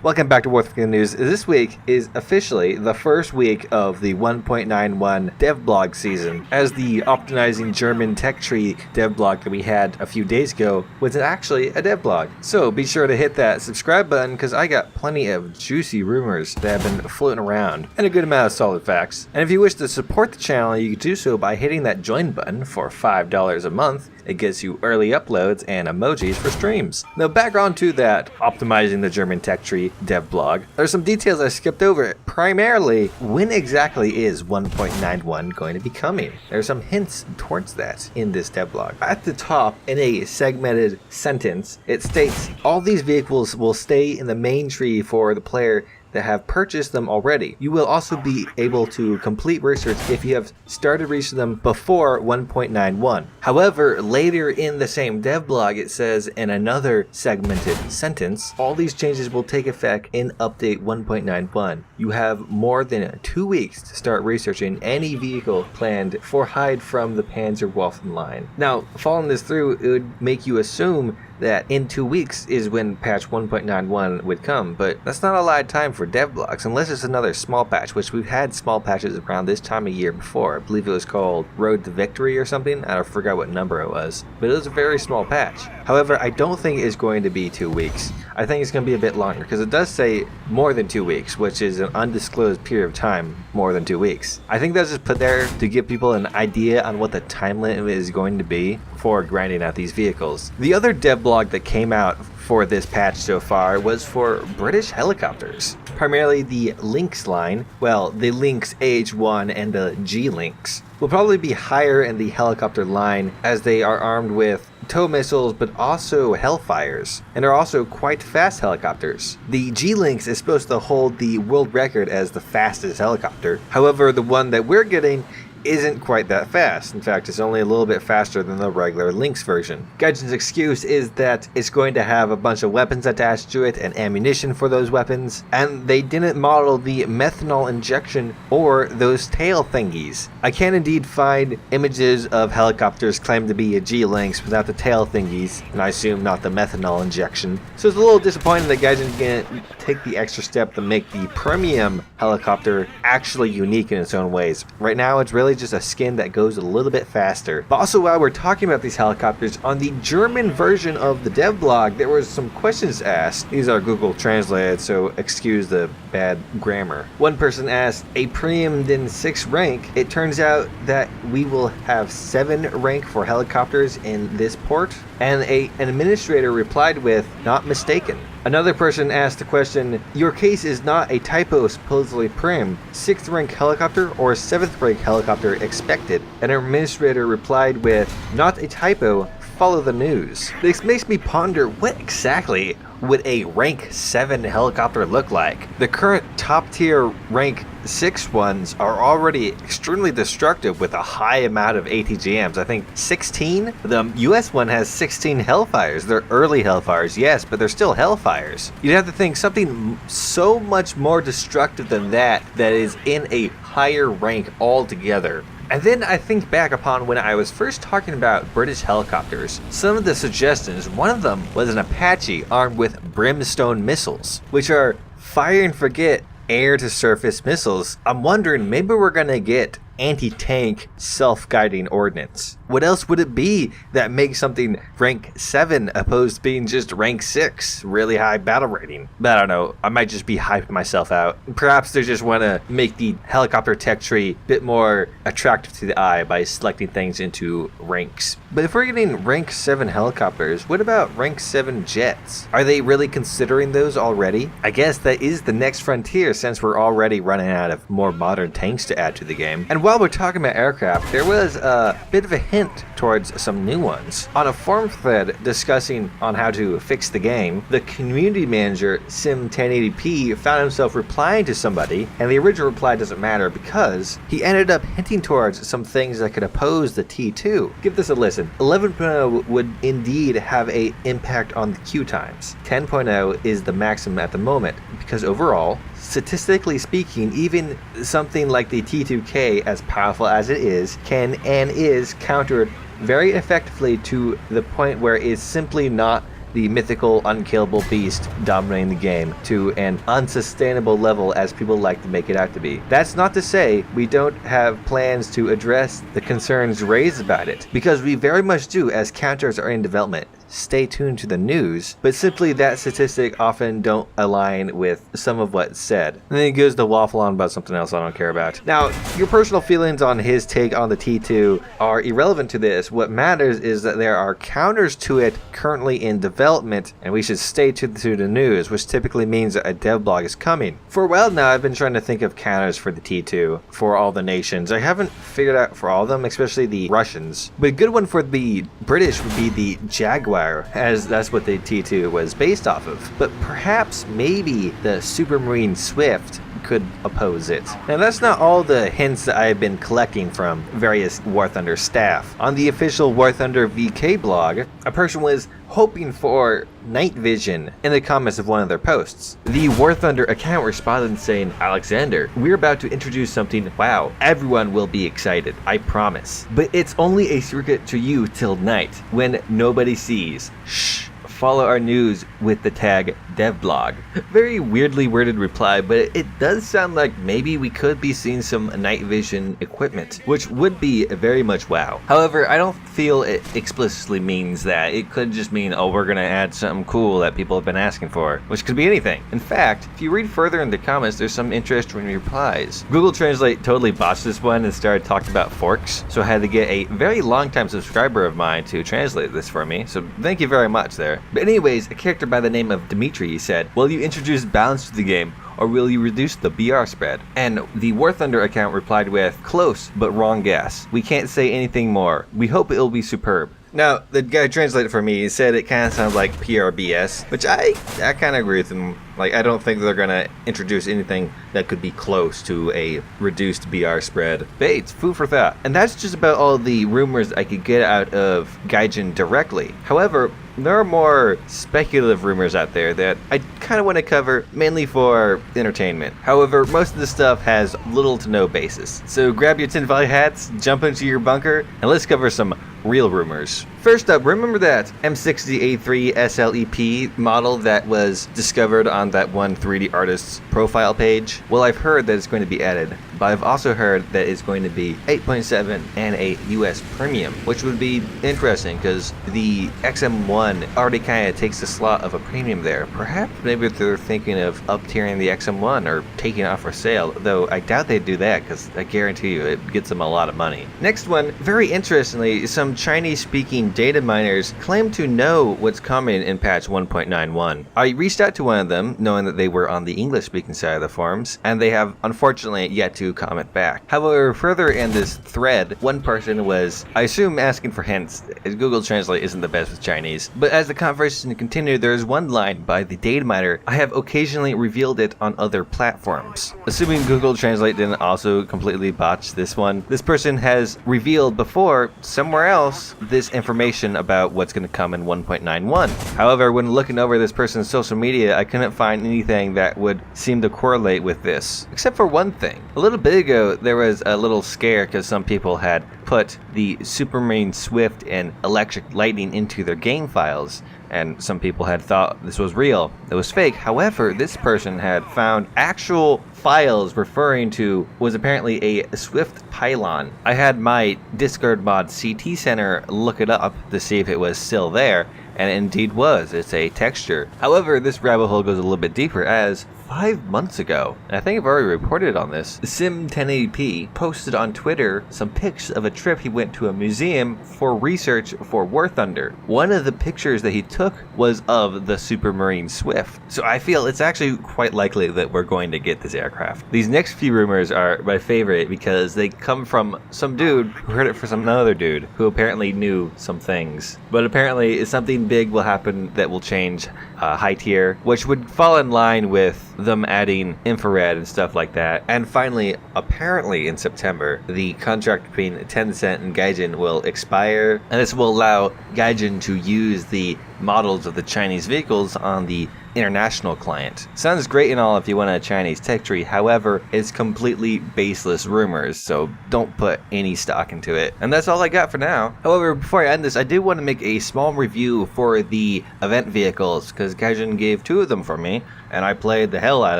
Welcome back to Worth News. This week is officially the first week of the 1.91 DevBlog season, as the optimizing German tech tree DevBlog that we had a few days ago was actually a DevBlog. So be sure to hit that subscribe button because I got plenty of juicy rumors that have been floating around and a good amount of solid facts. And if you wish to support the channel, you can do so by hitting that join button for $5 a month. It gets you early uploads and emojis for streams. Now back on to that optimizing the German tech tree DevBlog. There's some details I skipped over. Primarily, when exactly is 1.91 going to be coming? There's some hints towards that in this DevBlog. At the top, in a segmented sentence, it states all these vehicles will stay in the main tree for the player that have purchased them already. You will also be able to complete research if you have started researching them before 1.91. However, later in the same devblog, it says in another segmented sentence, all these changes will take effect in update 1.91. You have more than 2 weeks to start researching any vehicle planned for hide from the Panzerwaffen line. Now, following this through, it would make you assume that in 2 weeks is when patch 1.91 would come, but that's not a lot of time for devblogs unless it's another small patch, which we've had small patches around this time of year before. I believe it was called Road to Victory or something. I forgot what number it was, but it was a very small patch. However, I don't think it's going to be 2 weeks. I think it's going to be a bit longer because it does say more than 2 weeks, which is an undisclosed period of time, more than 2 weeks. I think that's just put there to give people an idea on what the time limit is going to be for grinding out these vehicles. The other devblog that came out for this patch so far was for British helicopters, primarily the Lynx line. Well, the Lynx AH1 and the G-Lynx will probably be higher in the helicopter line as they are armed with tow missiles but also Hellfires, and are also quite fast helicopters. The G-Lynx is supposed to hold the world record as the fastest helicopter. However, the one that we're getting isn't quite that fast. In fact, it's only a little bit faster than the regular Lynx version. Gaijin's excuse is that it's going to have a bunch of weapons attached to it and ammunition for those weapons, and they didn't model the methanol injection or those tail thingies. I can indeed find images of helicopters claimed to be a G-Lynx without the tail thingies, and I assume not the methanol injection. So it's a little disappointing that Gaijin's gonna take the extra step to make the premium helicopter actually unique in its own ways. Right now, it's really just a skin that goes a little bit faster. But also, while we're talking about these helicopters, on the German version of the devblog, there was some questions asked. These are Google translated, so excuse the bad grammar. One person asked, a premium then 6 rank. It turns out that we will have 7 rank for helicopters in this port, and an administrator replied with, not mistaken. Another person asked the question, your case is not a typo supposedly prim, 6th rank helicopter or 7th rank helicopter expected? An administrator replied with, not a typo, follow the news. This makes me ponder what exactly would a rank 7 helicopter look like. The current top tier rank 6 ones are already extremely destructive with a high amount of ATGMs. I think 16? The US one has 16 Hellfires. They're early Hellfires, yes, but they're still Hellfires. You'd have to think something so much more destructive than that is in a higher rank altogether. And then I think back upon when I was first talking about British helicopters. Some of the suggestions, one of them was an Apache armed with brimstone missiles, which are fire and forget air-to-surface missiles. I'm wondering, maybe we're gonna get anti-tank self-guiding ordnance. What else would it be that makes something rank 7 opposed to being just rank 6, really high battle rating? But I don't know, I might just be hyping myself out. Perhaps they just want to make the helicopter tech tree a bit more attractive to the eye by selecting things into ranks. But if we're getting rank 7 helicopters, what about rank 7 jets? Are they really considering those already? I guess that is the next frontier since we're already running out of more modern tanks to add to the game. And while we're talking about aircraft, there was a bit of a hint towards some new ones. On a forum thread discussing on how to fix the game, the community manager Snim1080p found himself replying to somebody, and the original reply doesn't matter because he ended up hinting towards some things that could oppose the T2. Give this a listen. 11.0 would indeed have an impact on the queue times. 10.0 is the maximum at the moment because overall, statistically speaking, even something like the T2K, as powerful as it is, can and is countered very effectively to the point where it's simply not the mythical, unkillable beast dominating the game to an unsustainable level as people like to make it out to be. That's not to say we don't have plans to address the concerns raised about it, because we very much do as counters are in development. Stay tuned to the news, but simply that statistic often don't align with some of what's said. And then he goes to waffle on about something else I don't care about. Now, your personal feelings on his take on the T2 are irrelevant to this. What matters is that there are counters to it currently in development, and we should stay tuned to the news, which typically means that a devblog is coming. For a while now, I've been trying to think of counters for the T2 for all the nations. I haven't figured out for all of them, especially the Russians. But a good one for the British would be the Jaguar, as that's what the T2 was based off of. But perhaps maybe the Supermarine Swift could oppose it. Now that's not all the hints that I've been collecting from various War Thunder staff. On the official War Thunder VK blog, a person was hoping for Night Vision in the comments of one of their posts. The War Thunder account responded saying, "Alexander, we're about to introduce something. Wow, everyone will be excited, I promise. But it's only a secret to you till night, when nobody sees. Shh. Follow our news with the tag DevBlog." Very weirdly worded reply, but it does sound like maybe we could be seeing some night vision equipment, which would be very much wow. However, I don't feel it explicitly means that. It could just mean, oh, we're gonna add something cool that people have been asking for, which could be anything. In fact, if you read further in the comments, there's some interesting replies. Google Translate totally botched this one and started talking about forks, so I had to get a very long-time subscriber of mine to translate this for me, so thank you very much there. But anyways, a character by the name of Dimitri said, "Will you introduce balance to the game, or will you reduce the BR spread?" And the War Thunder account replied with, "Close, but wrong guess. We can't say anything more. We hope it'll be superb." Now, the guy translated for me, he said it kind of sounds like PRBS, which I kind of agree with him. Like, I don't think they're going to introduce anything that could be close to a reduced BR spread. But hey, it's food for thought. And that's just about all the rumors I could get out of Gaijin directly. However, there are more speculative rumors out there that I kind of want to cover, mainly for entertainment. However, most of the stuff has little to no basis. So grab your tinfoil hats, jump into your bunker, and let's cover some real rumors. First up, remember that M60A3 SLEP model that was discovered on that one 3D artist's profile page? Well, I've heard that it's going to be added, but I've also heard that it's going to be 8.7 and a US premium, which would be interesting because the XM1 already kind of takes the slot of a premium there. Perhaps maybe they're thinking of up-tiering the XM1 or taking it off for sale, though I doubt they'd do that because I guarantee you it gets them a lot of money. Next one, very interestingly, some Chinese-speaking data miners claim to know what's coming in patch 1.91. I reached out to one of them, knowing that they were on the English-speaking side of the forums, and they have unfortunately yet to comment back. However, further in this thread, one person was, I assume, asking for hints, as Google Translate isn't the best with Chinese. But as the conversation continued, there is one line by the data miner, "I have occasionally revealed it on other platforms." Assuming Google Translate didn't also completely botch this one, this person has revealed before, somewhere else, this information about what's going to come in 1.91. However, when looking over this person's social media, I couldn't find anything that would seem to correlate with this, except for one thing. A little bit ago, there was a little scare because some people had put the Supermarine Swift and Electric Lightning into their game files, and some people had thought this was real. It was fake. However, this person had found actual files referring to was apparently a Swift pylon. I had my Discord mod CT Center look it up to see if it was still there, and it indeed was. It's a texture. However, this rabbit hole goes a little bit deeper, as 5 months ago, and I think I've already reported on this, Sim1080p posted on Twitter some pics of a trip he went to a museum for research for War Thunder. One of the pictures that he took was of the Supermarine Swift. So I feel it's actually quite likely that we're going to get this aircraft. These next few rumors are my favorite because they come from some dude who heard it from some other dude who apparently knew some things. But apparently something big will happen that will change high tier, which would fall in line with them adding infrared and stuff like that. And finally, apparently in September, the contract between Tencent and Gaijin will expire, and this will allow Gaijin to use the models of the Chinese vehicles on the international client. Sounds great and all if you want a Chinese tech tree, however, it's completely baseless rumors, so don't put any stock into it. And that's all I got for now. However, before I end this, I did want to make a small review for the event vehicles, because Gaijin gave 2 of them for me, and I played the hell out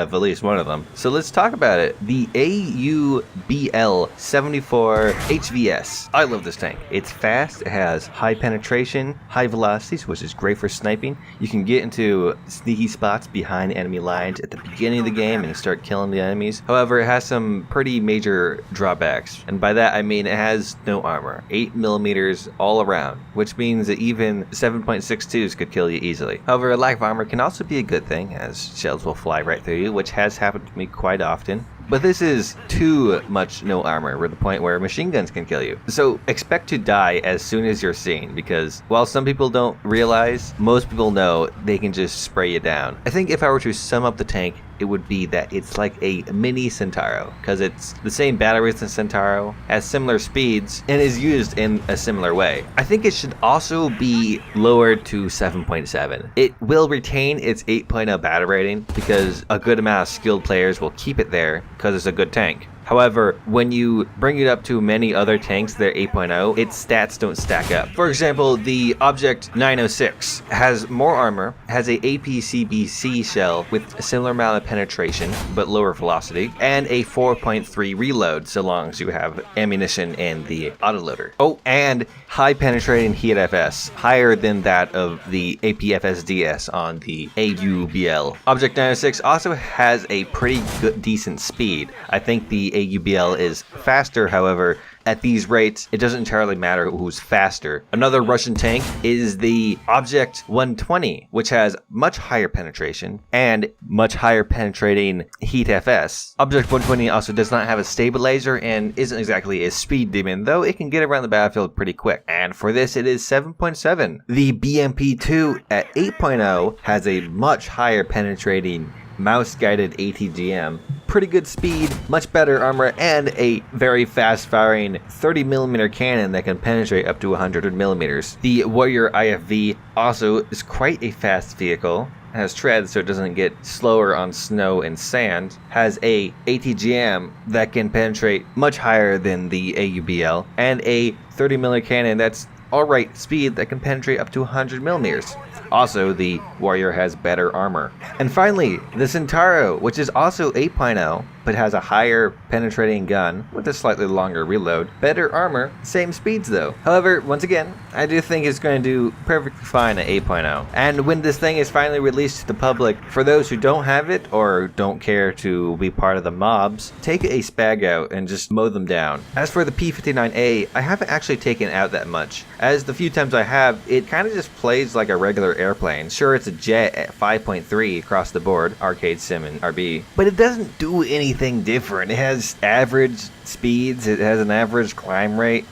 of at least one of them. So let's talk about it. The AUBL 74 HVS. I love this tank. It's fast, it has high penetration, high velocities, which is great for sniping. You can get into sneaky spots behind enemy lines at the beginning of the game and start killing the enemies. However, it has some pretty major drawbacks, and by that I mean it has no armor, 8mm all around, which means that even 7.62s could kill you easily. However, a lack of armor can also be a good thing, as shells will fly right through you, which has happened to me quite often. But this is too much no armor, to the point where machine guns can kill you. So expect to die as soon as you're seen, because while some people don't realize, most people know they can just spray you down. I think if I were to sum up the tank, it would be that it's like a mini Centauro, because it's the same batteries as Centauro, has similar speeds, and is used in a similar way. I think it should also be lowered to 7.7. It will retain its 8.0 battle rating, because a good amount of skilled players will keep it there, because it's a good tank. However, when you bring it up to many other tanks that are 8.0, its stats don't stack up. For example, the Object 906 has more armor, has a APCBC shell with a similar amount of penetration, but lower velocity, and a 4.3 reload so long as you have ammunition in the autoloader. Oh, and high penetrating heat FS, higher than that of the APFSDS on the AUBL. Object 906 also has a pretty good, decent speed. I think the AUBL is faster, however, at these rates, it doesn't entirely matter who's faster. Another Russian tank is the Object 120, which has much higher penetration and much higher penetrating heat FS. Object 120 also does not have a stabilizer and isn't exactly a speed demon, though it can get around the battlefield pretty quick. And for this, it is 7.7. The BMP-2 at 8.0 has a much higher penetrating mouse-guided ATGM, pretty good speed, much better armor, and a very fast-firing 30mm cannon that can penetrate up to 100mm. The Warrior IFV also is quite a fast vehicle, has treads so it doesn't get slower on snow and sand, has a ATGM that can penetrate much higher than the AUBL, and a 30mm cannon that's alright speed that can penetrate up to 100mm. Also, the Warrior has better armor. And finally, the Centauro, which is also 8.0, but has a higher penetrating gun with a slightly longer reload, better armor, same speeds though. However, once again, I do think it's going to do perfectly fine at 8.0. And when this thing is finally released to the public, for those who don't have it or don't care to be part of the mobs, take a spag out and just mow them down. As for the P-59A, I haven't actually taken out that much, as the few times I have, it kind of just plays like a regular airplane. Sure, it's a jet at 5.3 across the board, arcade, sim, and RB, but it doesn't do anything different. It has average speeds, it has an average climb rate.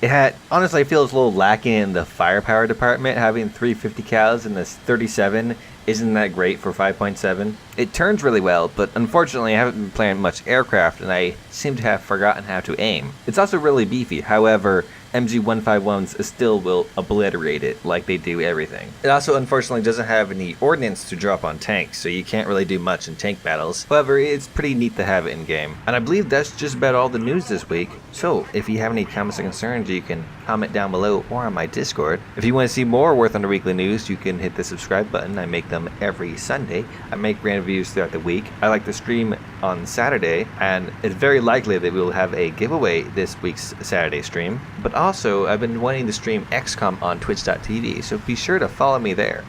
Honestly, I feel it's a little lacking in the firepower department, having 350 cals and this 37 isn't that great for 5.7. It turns really well, but unfortunately I haven't been playing much aircraft and I seem to have forgotten how to aim. It's also really beefy, however, MG151s still will obliterate it like they do everything. It also unfortunately doesn't have any ordnance to drop on tanks, so you can't really do much in tank battles. However, it's pretty neat to have it in game. And I believe that's just about all the news this week. So if you have any comments or concerns, you can comment down below or on my Discord. If you want to see more War Thunder Weekly news, you can hit the subscribe button. I make them every Sunday. I make random reviews throughout the week. I like to stream on Saturday, and it's very likely that we will have a giveaway this week's Saturday stream. But also, I've been wanting to stream XCOM on twitch.tv, so be sure to follow me there.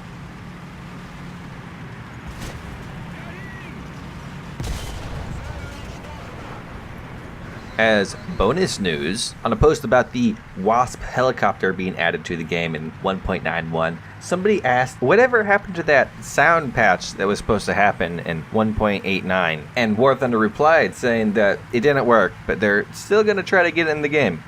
As bonus news, on a post about the Wasp helicopter being added to the game in 1.91, somebody asked whatever happened to that sound patch that was supposed to happen in 1.89, and War Thunder replied saying that it didn't work, but they're still going to try to get it in the game.